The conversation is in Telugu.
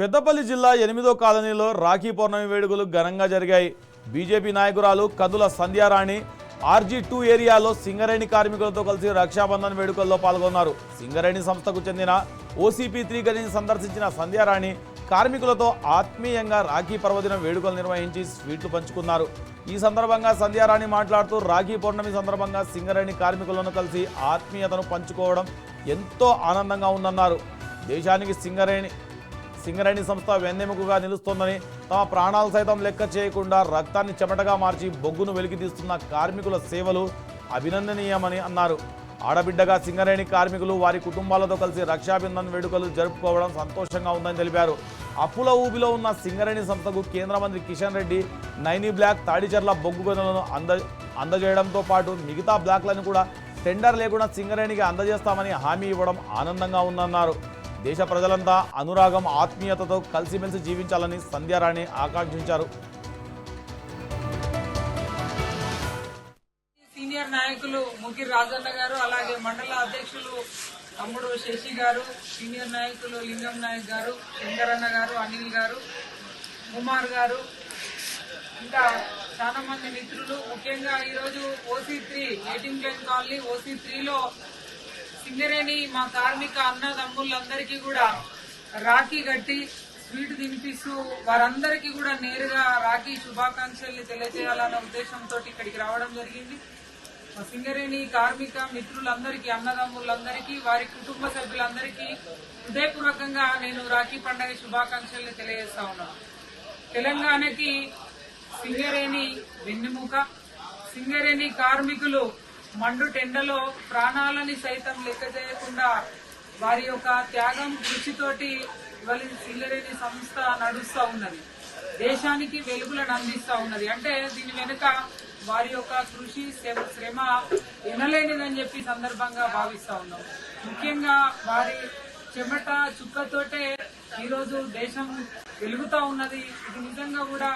పెద్దపల్లి జిల్లా 8వ కాలనీలో రాఖీ పౌర్ణమి వేడుకలు ఘనంగా జరిగాయి. బీజేపీ నాయకురాలు కందుల సంధ్యారాణి RG2 ఏరియాలో సింగరేణి కార్మికులతో కలిసి రక్షాబంధన్ వేడుకల్లో పాల్గొన్నారు. సింగరేణి సంస్థకు చెందిన OCP3 గనిని సందర్శించిన సంధ్యారాణి కార్మికులతో ఆత్మీయంగా రాఖీ పర్వదిన వేడుకలు నిర్వహించి స్వీట్లు పంచుకున్నారు. ఈ సందర్భంగా సంధ్యారాణి మాట్లాడుతూ రాఖీ పౌర్ణమి సందర్భంగా సింగరేణి కార్మికులను కలిసి ఆత్మీయతను పంచుకోవడం ఎంతో ఆనందంగా ఉందన్నారు. దేశానికి సింగరేణి సంస్థ వెన్నెముకగా నిలుస్తోందని, తమ ప్రాణాలు సైతం లెక్క చేయకుండా రక్తాన్ని చెమటగా మార్చి బొగ్గును వెలికితీస్తున్న కార్మికుల సేవలు అభినందనీయమని అన్నారు. ఆడబిడ్డగా సింగరేణి కార్మికులు వారి కుటుంబాలతో కలిసి రక్షాబంధన్ వేడుకలు జరుపుకోవడం సంతోషంగా ఉందని తెలిపారు. అప్పుల ఊబిలో ఉన్న సింగరేణి సంస్థకు కేంద్ర మంత్రి కిషన్ రెడ్డి నైనీ బ్లాక్, తాడిచెర్ల బొగ్గు గనులను అందజేయడంతో పాటు మిగతా బ్లాక్లను కూడా టెండర్ లేకుండా సింగరేణికి అందజేస్తామని హామీ ఇవ్వడం ఆనందంగా ఉందన్నారు. దేశ ప్రజలంతా అనురాగం, ఆత్మీయతతో కలిసిమెలిసి జీవించాలని సంధ్యారాణి ఆకాంక్షించారు. సీనియర్ నాయకులు ముగిర్ రాజన్న గారు, అలాగే మండల అధ్యక్షులు తమ్ముడు శశి గారు, సీనియర్ నాయకులు లింగం నాయక్ గారు, శంకరన్న గారు, అనిల్ గారు, కుమార్ గారు, ఇంకా చాలా మంది మిత్రులు, ముఖ్యంగా ఈరోజు OC3 18 లైన్ కాలనీ OC3లో సింగరేణి మా కార్మిక అన్నదమ్ములందరికీ కూడా రాఖీ కట్టి స్వీట్ తినిపిస్తూ వారందరికీ కూడా నేరుగా రాఖీ శుభాకాంక్షల్ని తెలియజేయాలన్న ఉద్దేశంతో ఇక్కడికి రావడం జరిగింది. మా సింగరేణి కార్మిక మిత్రులందరికీ, అన్నదమ్ములందరికీ, వారి కుటుంబ సభ్యులందరికీ హృదయపూర్వకంగా నేను రాఖీ పండుగ శుభాకాంక్షల్ని తెలియజేస్తా ఉన్నాను. తెలంగాణకి సింగరేణి వెన్నెముక. సింగరేణి కార్మికులు మండు టెండలో ప్రాణాలని సైతం లెక్క చేయకుండా వారి యొక్క త్యాగం, కృషితోటి ఇవాళ సింగరేణి సంస్థ నడుస్తూ ఉన్నది, దేశానికి వెలుగులను అందిస్తూ ఉన్నది. అంటే దీని వెనుక వారి యొక్క కృషి, శ్రమ ఎనలేనిదని చెప్పి సందర్భంగా భావిస్తా ఉన్నాం. ముఖ్యంగా వారి చెమట చుక్కతోటే ఈరోజు దేశం వెలుగుతా ఉన్నది. ఇది నిజంగా కూడా